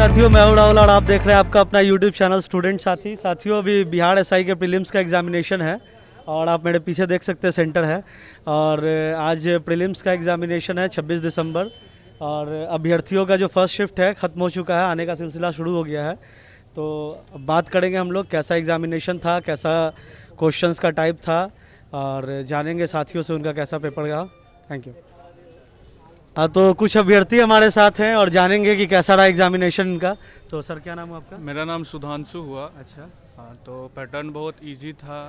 साथियों, मैं हूं राहुल और आप देख रहे हैं आपका अपना यूट्यूब चैनल स्टूडेंट साथी। साथियों, अभी बिहार एसआई के प्रीलिम्स का एग्जामिनेशन है और आप मेरे पीछे देख सकते हैं सेंटर है। और आज प्रीलिम्स का एग्जामिनेशन है 26 दिसंबर और अभ्यर्थियों का जो फर्स्ट शिफ्ट है ख़त्म हो चुका है, आने का सिलसिला शुरू हो गया है। तो अब बात करेंगे हम लोग कैसा एग्जामिनेशन था, कैसा क्वेश्चंस का टाइप था और जानेंगे साथियों से उनका कैसा पेपर रहा। Thank you. हाँ, तो कुछ अभ्यर्थी हमारे साथ हैं और जानेंगे कि कैसा रहा एग्जामिनेशन इनका। तो सर, क्या नाम है आपका? मेरा नाम सुधांशु हुआ। अच्छा। हाँ, तो पैटर्न बहुत इजी था।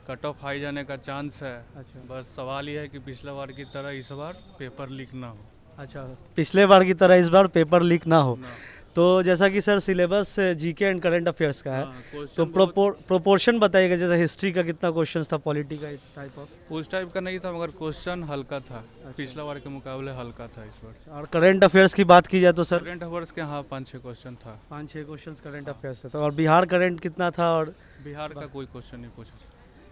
कट ऑफ हाई जाने का चांस है। अच्छा। बस सवाल ये है कि पिछले बार की तरह इस बार पेपर लीक ना हो। अच्छा, पिछले बार की तरह इस बार पेपर लीक ना हो। तो जैसा कि sir syllabus GK and current affairs का है, तो प्रोपोर्शन बताइएगा, जैसे हिस्ट्री का कितना क्वेश्चंस था, पॉलिटी का इस टाइप ऑफ? उस टाइप का नहीं था, मगर क्वेश्चन हल्का था। पिछला बार के मुकाबले हल्का था इस बार। और करंट अफेयर्स की बात की जाए तो सर करंट अफेयर्स के हाँ 5-6 क्वेश्चन था। 5-6 क्वेश्चंस करंट अफेयर्स से। तो और बिहार करंट कितना था? और बिहार का कोई क्वेश्चन नहीं पूछा।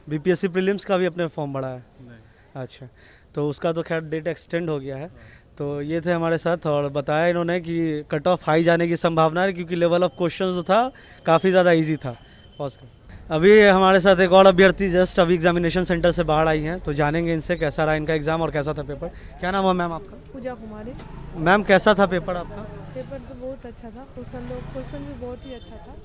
बीपीएससी प्रीलिम्स का भी अपने फॉर्म भरा है? नहीं। अच्छा, तो उसका तो खैर डेट एक्सटेंड हो गया है। तो ये थे हमारे साथ और बताया इन्होंने कि कट ऑफ हाई जाने की संभावना है, क्योंकि लेवल ऑफ क्वेश्चन जो था काफ़ी ज़्यादा इजी था। अभी हमारे साथ एक और अभ्यर्थी जस्ट अभी एग्जामिनेशन सेंटर से बाहर आई हैं, तो जानेंगे इनसे कैसा रहा इनका एग्ज़ाम और कैसा था पेपर। क्या नाम है मैम आपका? पूजा कुमारी। मैम, कैसा था पेपर आपका? पेपर तो बहुत अच्छा था, क्वेश्चन भी बहुत ही अच्छा था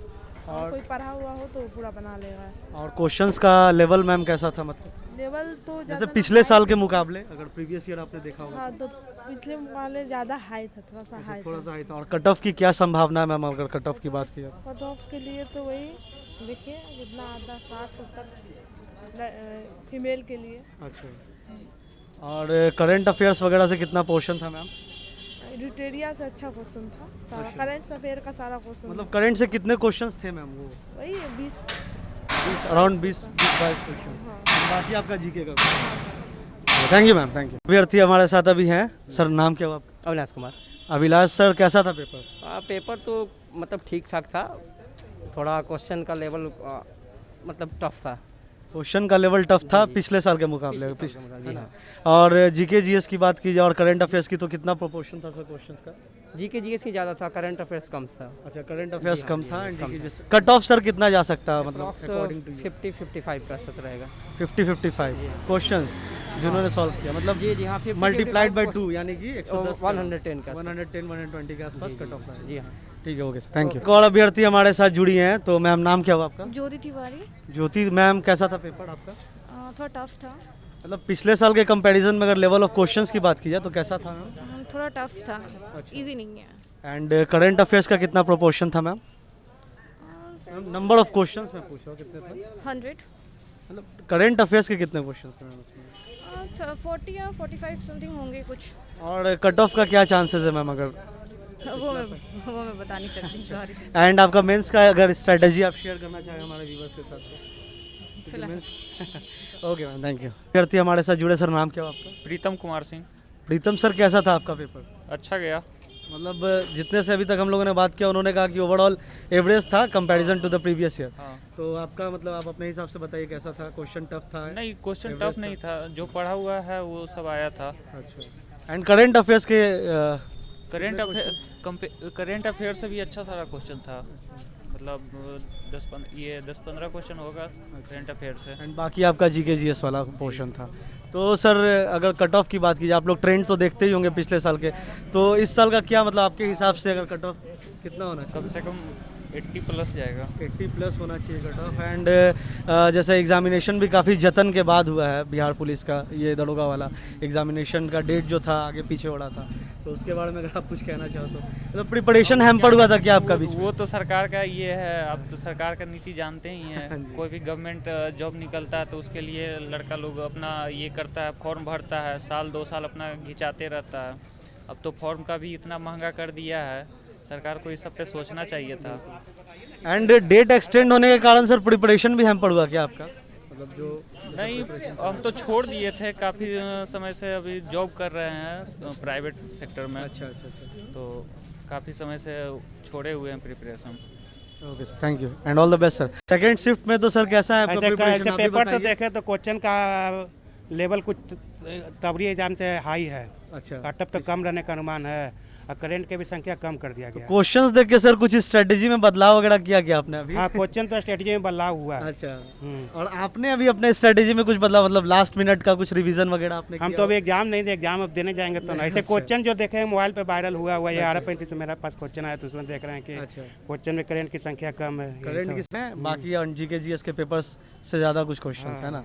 और कोई पढ़ा हुआ हो तो पूरा बना लेगा। और क्वेश्चंस का लेवल मैम कैसा था? मतलब लेवल तो जैसे पिछले साल के मुकाबले, अगर प्रीवियस ईयर आपने देखा होगा। हाँ, तो पिछले मुकाबले ज़्यादा हाई था, थोड़ा सा हाई था। और कट ऑफ की क्या संभावना है मैम, अगर कट ऑफ की बात की जाए? कट ऑफ के लिए तो वही देखिए, जितना आता 60-70 फीमेल के लिए। अच्छा। और करंट अफेयर्स वगैरह से कितना पोर्शन था मैम? रिटेरिया से अच्छा क्वेश्चन था सारा। करंट अफेयर का सारा क्वेश्चन, मतलब करंट से कितने क्वेश्चंस थे मैम? वो वही 20 अराउंड 20-22 क्वेश्चन। बाकी आपका जीके का। Thank you ma'am, thank you. अभ्यर्थी हमारे साथ अभी हैं। सर, नाम क्या हुआ आपका? अविनाश कुमार। अभिलाष सर, कैसा था पेपर? पेपर तो मतलब ठीक ठाक था, थोड़ा क्वेश्चन का लेवल मतलब टफ था। क्वेश्चन का लेवल टफ था पिछले साल के मुकाबले। जी हाँ। और जीके जीएस की बात की जाए और करंट अफेयर्स की, तो कितना प्रोपोर्शन था सर क्वेश्चंस का? जीके जीएस की ज़्यादा था, करंट अफेयर्स कम था। अच्छा, करंट अफेयर्स कम था। कट ऑफ सर कितना जा सकता है, मतलब अकॉर्डिंग टू 50-55 के आसपास रहेगा। 50-55 क्वेश्चंस जिन्होंने सॉल्व किया, मतलब जी जी हाँ, मल्टीप्लाइड बाय 2 यानी कि 110 110 का 110-120 के आसपास कट ऑफ है। जी हाँ। ठीक है, ओके, थैंक यू। और अभ्यर्थी हमारे साथ जुड़ी हैं, तो मैम नाम क्या हुआ आपका? ज्योति तिवारी। ज्योति मैम, कैसा था पेपर आपका? थोड़ा टफ था। मतलब पिछले साल के कंपैरिजन में अगर लेवल ऑफ क्वेश्चंस की बात की जाए तो कैसा था मैम? थोड़ा टफ था, इजी नहीं है। एंड करंट अफेयर्स का कितना प्रोपोर्शन था मैम? नंबर ऑफ क्वेश्चंस मैं पूछ रहा हूँ, कितने थे? 100। मतलब करंट अफेयर्स के कितने क्वेश्चंस थे मैम उसमें? 40 या 45 समथिंग होंगे कुछ। और कट ऑफ का क्या चांसेस है मैम, अगर? वो मैं बता नहीं सकती, सॉरी। एंड आपका मेंस का अगर स्ट्रेटजी आप शेयर करना चाहें हमारे व्यूअर्स के साथ तो? Okay ma'am, thank you. अभ्यर्थी हमारे साथ जुड़े, सर नाम क्या हुआ आपका? प्रीतम कुमार सिंह। प्रीतम सर, कैसा था आपका पेपर? अच्छा गया। मतलब जितने से अभी तक हम लोगों ने बात किया, उन्होंने कहा कि ओवरऑल एवरेज था comparison to the previous year. हाँ। तो आपका मतलब आप अपने हिसाब से बताइए कैसा था? क्वेश्चन टफ था? नहीं, क्वेश्चन टफ नहीं था, जो पढ़ा हुआ है वो सब आया था। अच्छा। एंड करंट अफेयर्स के करंट अफेयर से भी अच्छा सारा क्वेश्चन था। मतलब 10-15 क्वेश्चन होगा करंट अफेयर से। एंड बाकी आपका जीके जीएस वाला पोर्शन था। तो सर, अगर कट ऑफ की बात कीजिए, आप लोग ट्रेंड तो देखते ही होंगे पिछले साल के, तो इस साल का क्या मतलब आपके हिसाब से अगर कट ऑफ कितना होना चाहिए? कम से कम 80 प्लस जाएगा। 80 प्लस होना चाहिए कट ऑफ। एंड जैसे एग्जामिनेशन भी काफ़ी जतन के बाद हुआ है बिहार पुलिस का, ये दरोगा वाला एग्जामिनेशन का डेट जो था आगे पीछे हो रहा था, तो उसके बारे में अगर आप कुछ कहना चाहो तो? मतलब प्रिपरेशन हैम्पर हुआ था क्या आपका बीच में? वो तो सरकार का ये है, अब तो सरकार का नीति जानते ही हैं। कोई भी गवर्नमेंट जॉब निकलता है तो उसके लिए लड़का लोग अपना ये करता है, फॉर्म भरता है, 1-2 साल अपना घिंचाते रहता है। अब तो फॉर्म का भी इतना महंगा कर दिया है, सरकार को इस सब पे सोचना चाहिए था। एंड डेट एक्सटेंड होने के कारण सर प्रिपरेशन भी हैम्पर हुआ क्या आपका? मतलब जो नहीं, हम तो छोड़ दिए थे काफ़ी समय से, अभी जॉब कर रहे हैं प्राइवेट सेक्टर में। अच्छा। तो काफ़ी समय से छोड़े हुए हैं preparation. Okay sir, thank you and all the best sir. Second shift में तो सर कैसा है आपका प्रिपरेशन? ऐसे पेपर तो देखे तो क्वेश्चन का लेवल कुछ तबरी एग्जाम से हाई है। अच्छा। कट ऑफ तो कम रहने का अनुमान है। और करंट की भी संख्या कम कर दिया गया। क्वेश्चंस देख के सर कुछ स्ट्रेटेजी में बदलाव वगैरह किया क्या आपने अभी? हाँ, क्वेश्चन तो स्ट्रेटेजी में बदलाव हुआ है। अच्छा, और आपने अभी अपने स्ट्रेटेजी में कुछ बदलाव, मतलब लास्ट मिनट का कुछ रिवीजन वगैरह आपने हम किया तो अभी एग्जाम नहीं दे, एग्जाम अब देने जाएंगे तो ऐसे क्वेश्चन जो देखे मोबाइल पे वायरल हुआ है 11:35 मेरे पास क्वेश्चन आया तो उसमें देख रहे हैं कि अच्छा। क्वेश्चन में करंट की संख्या कम है। करंट किसमें बाकी जीके जीएस के पेपर्स से ज़्यादा कुछ क्वेश्चंस है ना?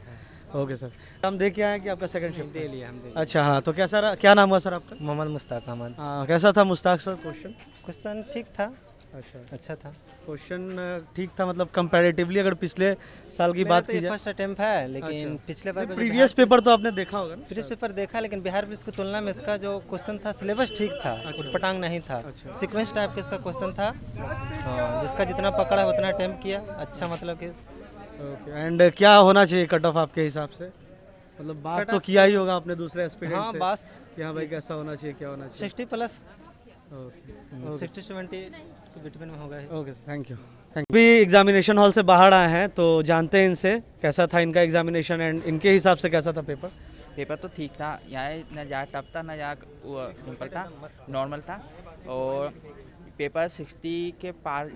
ओके सर, हम देख के आए कि आपका सेकंड शिफ्ट दे लिया हम दे। अच्छा, हाँ, तो कैसा रहा, क्या नाम हुआ सर आपका? मोहम्मद मुश्ताक अहमद। हाँ, कैसा था मुश्ताक सर क्वेश्चन? क्वेश्चन ठीक था, अच्छा, अच्छा था। क्वेश्चन ठीक था, मतलब कंपैरेटिवली अगर पिछले साल की बात की जाए। फर्स्ट अटेम्प्ट है, लेकिन अच्छा। पिछले बार प्रीवियस पेपर तो आपने देखा होगा ना? प्रीवियस पेपर देखा, लेकिन बिहार पुलिस की तुलना में इसका जो क्वेश्चन था सिलेबस ठीक था, उटपटांग नहीं था। सीक्वेंस टाइप का इसका क्वेश्चन था। हाँ, जिसका जितना पकड़ा है उतना अटेम्प्ट किया, अच्छा मतलब कि। ओके, एंड क्या होना चाहिए कट ऑफ आपके हिसाब से? मतलब बात तो किया ही होगा आपने दूसरे एस्पिरेंट हाँ, से बस कि हाँ भाई कैसा होना चाहिए, क्या होना चाहिए? 60+ ओके 60-70 के बिटवीन में होगा। Okay, thank you. भी एग्जामिनेशन हॉल से बाहर आए हैं तो जानते हैं इनसे कैसा था इनका एग्जामिनेशन एंड इनके हिसाब से कैसा था पेपर? पेपर तो ठीक था, यहाँ न ज़्यादा टफ था न ज़्यादा सिंपल था, नॉर्मल था। और पेपर 60 के पार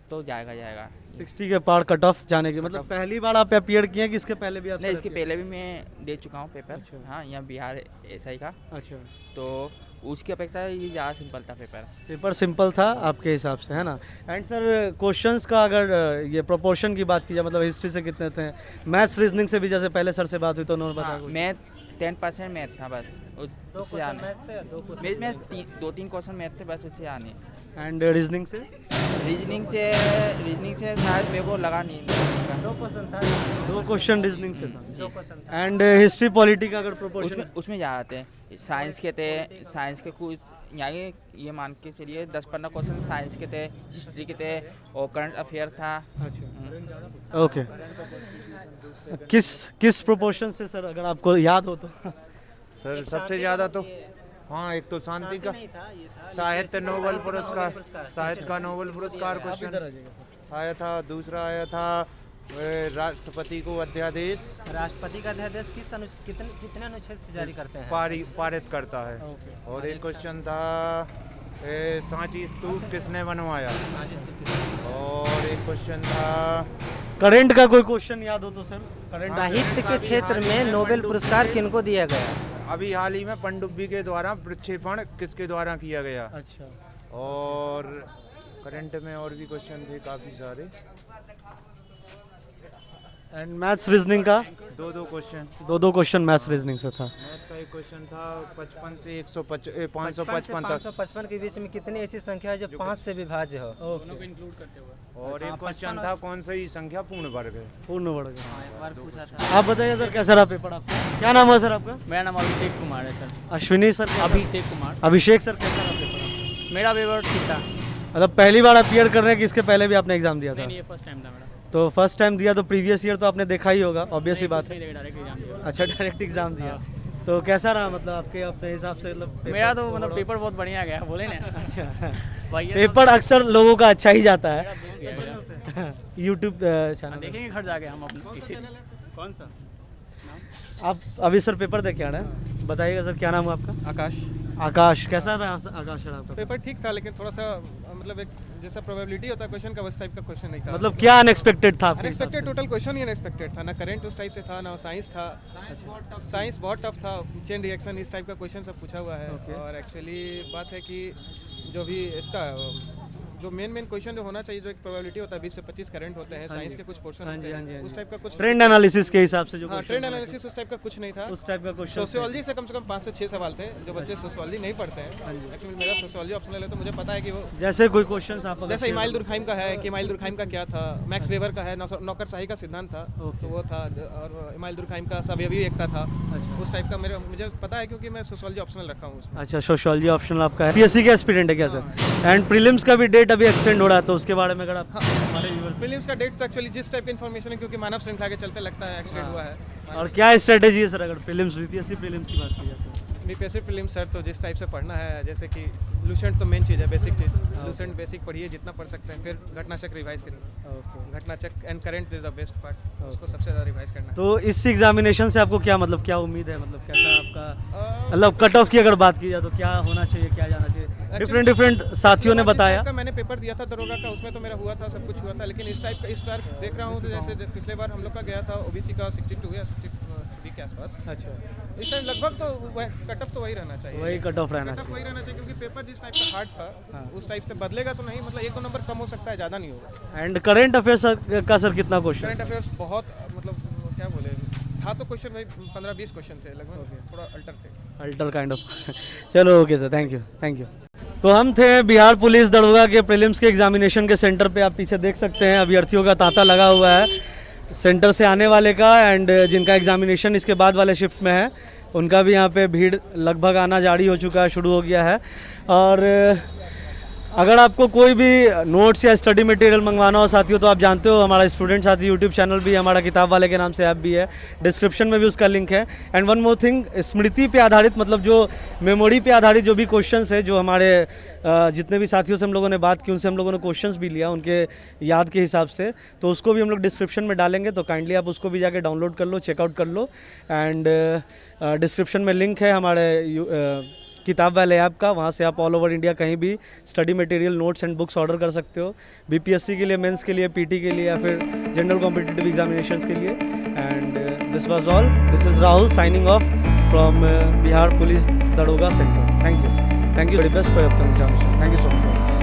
तो जाएगा। 60 के पार कट ऑफ जाने की, मतलब पहली बार आप अपियर किए हैं कि इसके पहले भी आप? नहीं, इसके पहले भी मैं दे चुका हूँ पेपर। अच्छा। हाँ, यहाँ बिहार SI का। अच्छा, तो उसकी अपेक्षा ये ज़्यादा सिंपल था पेपर सिंपल था आपके हिसाब से, है ना? एंड सर क्वेश्चंस का अगर ये प्रोपोर्शन की बात की जाए, मतलब हिस्ट्री से कितने थे, मैथ्स रीजनिंग से भी जैसे पहले सर से बात हुई तो उन्होंने बताया कुछ? मैथ 10% मैथ था बस, उससे आने में 2-3 क्वेश्चन मैथ थे बस, उससे आने। एंड रीजनिंग से रीजनिंग से शायद मेरे को लगा नहीं। 2 क्वेश्चन रीजनिंग से था। एंड हिस्ट्री पॉलिटी का अगर प्रोपोर्शन? उसमें ज़्यादा थे। साइंस के कुछ यहाँ ये मान के चलिए 10-15 क्वेश्चन साइंस के थे, हिस्ट्री के थे और करंट अफेयर था। अच्छा, ओके। किस प्रोपोर्शन से सर, अगर आपको याद हो तो? सर सबसे ज़्यादा तो हाँ, एक तो शांति का साहित्य नोबेल पुरस्कार, साहित्य का नोबेल पुरस्कार क्वेश्चन आया था। दूसरा आया था राष्ट्रपति को अध्यादेश, राष्ट्रपति का अध्यादेश कितने अनुच्छेद से जारी करते हैं? पारित करता है। और एक क्वेश्चन था सांची स्तूप किसने बनवाया। और एक क्वेश्चन था करंट का कोई क्वेश्चन याद हो तो सर? करंट साहित्य के क्षेत्र में नोबेल पुरस्कार किनको दिया गया? अभी हाल ही में पनडुब्बी के द्वारा प्रक्षेपण किसके द्वारा किया गया। अच्छा, और करंट में और भी क्वेश्चन थे काफ़ी सारे। एंड मैथ्स रीजनिंग का 2 क्वेश्चन, 2 क्वेश्चन मैथ्स रीजनिंग से था। मैथ का एक क्वेश्चन था 55 से 555 तक। 555 के बीच में कितनी ऐसी संख्या है जो 5 से विभाज्य हो? और एक क्वेश्चन था कौन सी संख्या पूर्ण वर्ग है। पूर्ण वर्ग। एक बार पूछा था। आप बताइए सर कैसा रहा पेपर आपका? क्या नाम है सर आपका? मेरा नाम अभिषेक कुमार है सर। अश्विनी सर? अभिषेक कुमार। अभिषेक सर, कैसा रहा पेपर? मेरा पेपर ठीक था। मतलब पहली बार अपियर कर रहे हैं कि इसके पहले भी आपने एग्जाम दिया था? ये फर्स्ट टाइम था मेरा। तो फर्स्ट टाइम दिया तो प्रीवियस ईयर तो आपने देखा ही होगा, ऑब्वियस ही बात है। डायरेक्ट एग्जाम दिया। अच्छा, डायरेक्ट एग्जाम दिया। तो कैसा रहा, मतलब आपके अपने हिसाब से? मतलब मेरा तो मतलब पेपर बहुत बढ़िया गया, बोले ना। अच्छा, भाई पेपर अक्सर लोगों का अच्छा ही जाता है। यूट्यूब चैनल देखेंगे घर जाके हम अपना। कौन सा? आप अभी सर पेपर दे के आ रहे हैं, बताइएगा सर क्या नाम है आपका? आकाश। आकाश, कैसा रहा आकाश सर आपका? पेपर ठीक था, लेकिन थोड़ा सा मतलब एक जैसा प्रोबेबिलिटी होता है क्वेश्चन का, उस टाइप का क्वेश्चन नहीं था। मतलब क्या अनएक्सपेक्टेड था आपके? अनएक्सपेक्टेड, टोटल क्वेश्चन ही अनएक्सपेक्टेड था। ना करंट उस टाइप से था, ना साइंस था। साइंस बहुत टफ था, चेन रिएक्शन इस टाइप का क्वेश्चन सब पूछा हुआ है। और एक्चुअली बात है कि जो भी इसका जो मेन क्वेश्चन जो होना चाहिए, जो एक प्रोबेबिलिटी होता है 20 से 25 करंट होते हैं, साइंस के कुछ पोर्शन होते हैं, उस टाइप का कुछ ट्रेंड एनालिसिस के हिसाब से जो ट्रेंड एनालिसिस उस टाइप का कुछ नहीं था। उस टाइप का क्वेश्चन सोशियोलॉजी से कम 5 से 6 सवाल थे, जो बच्चे सोशियोलॉजी नहीं पढ़ते हैं। एक्चुअली मेरा सोशियोलॉजी ऑप्शनल है, तो मुझे पता है कि वो जैसे कोई क्वेश्चंस आप जैसे इमाइल दुर्खाइम का है कि इमाइल दुर्खाइम का क्या था, मैक्स वेबर का है नौकरशाही का सिद्धांत था, तो वो था। और इमाइल दुर्खाइम का सवयवी एकता था, उस टाइप का मुझे पता है क्योंकि मैं सोशियोलॉजी ऑप्शनल रखा हूँ उसमें। अच्छा, सोशियोलॉजी ऑप्शनल आपका है। पीएससी के एस्पिरेंट है क्या सर? एंड प्रीलिम्स का भी डेट अभी एक्सटेंड हो रहा है, तो उसके बारे में अगर आप हमारे प्रीलिम्स का डेट तो एक्चुअली जिस टाइप की इन्फॉर्मेशन है, क्योंकि मानव श्रृंखला के चलते लगता है एक्सटेंड हुआ है। और क्या स्ट्रेटेजी है सर अगर प्रीलिम्स बीपीएससी प्रीलिम्स की बात की जाए तो? बीपीएससी प्रीलिम्स सर तो जिस टाइप से पढ़ना है, जैसे कि लूसेंट तो मेन चीज़ है, बेसिक चीज़। लूसेंट बेसिक पढ़िए जितना पढ़ सकते हैं, फिर घटनाचक्र रिवाइज करिए। Ghatnachakra and current is the best part, उसको सबसे ज़्यादा रिवाइज करना है। तो इस एग्जामिनेशन से आपको क्या मतलब क्या उम्मीद है, मतलब कैसा आपका मतलब कट ऑफ की अगर बात की जाए तो क्या होना चाहिए, क्या जाना चाहिए? डिफरेंट साथियों ने बताया। का मैंने पेपर दिया था दरोगा का, उसमें तो मेरा हुआ था, सब कुछ हुआ था, लेकिन इस टाइप का इस बार देख रहा हूँ तो जैसे पिछले बार हम लोग का गया था ओबीसी का 62 या 63 के आसपास। अच्छा, इस टाइम लगभग तो कट ऑफ तो वही रहना चाहिए, वही कट ऑफ रहना कट ऑफ वही रहना चाहिए, क्योंकि पेपर जिस टाइप का हार्ड था उस टाइप से बदलेगा तो नहीं, मतलब 1-2 नंबर कम हो सकता है, ज़्यादा नहीं होगा। एंड करंट अफेयर्स का सर कितना क्वेश्चन? करंट अफेयर्स बहुत मतलब क्या बोले था, तो क्वेश्चन भाई 15-20 क्वेश्चन थे लगभग, थोड़ा अल्टर थे, अल्टर काइंड ऑफ। चलो ओके सर, थैंक यू। तो हम थे बिहार पुलिस दरोगा के प्रीलिम्स के एग्जामिनेशन के सेंटर पे। आप पीछे देख सकते हैं अभ्यर्थियों का तांता लगा हुआ है सेंटर से आने वाले का, एंड जिनका एग्जामिनेशन इसके बाद वाले शिफ्ट में है उनका भी यहाँ पे भीड़ लगभग आना जारी हो चुका है, शुरू हो गया है। और अगर आपको कोई भी नोट्स या स्टडी मटेरियल मंगवाना हो साथियों, तो आप जानते हो हमारा स्टूडेंट साथी यूट्यूब चैनल भी है, हमारा किताब वाले के नाम से ऐप भी है, डिस्क्रिप्शन में भी उसका लिंक है। एंड वन मोर थिंग, स्मृति पे आधारित, मतलब जो मेमोरी पे आधारित जो भी क्वेश्चंस है, जो हमारे जितने भी साथियों से हम लोगों ने बात की उनसे हम लोगों ने क्वेश्चंस भी लिया उनके याद के हिसाब से, तो उसको भी हम लोग डिस्क्रिप्शन में डालेंगे, तो काइंडली आप उसको भी जाके डाउनलोड कर लो, चेकआउट कर लो। एंड डिस्क्रिप्शन में लिंक है हमारे किताब वाले ऐप का, वहाँ से आप ऑल ओवर इंडिया कहीं भी study material, notes and books order कर सकते हो, बीपीएससी के लिए, मेंस के लिए, पीटी के लिए, या फिर जनरल कॉम्पिटिटिव एग्जामिनेशंस के लिए। And this was all, this is Rahul signing off from Bihar police दरोगा centre. Thank you, very best for your examination. Thank you so much.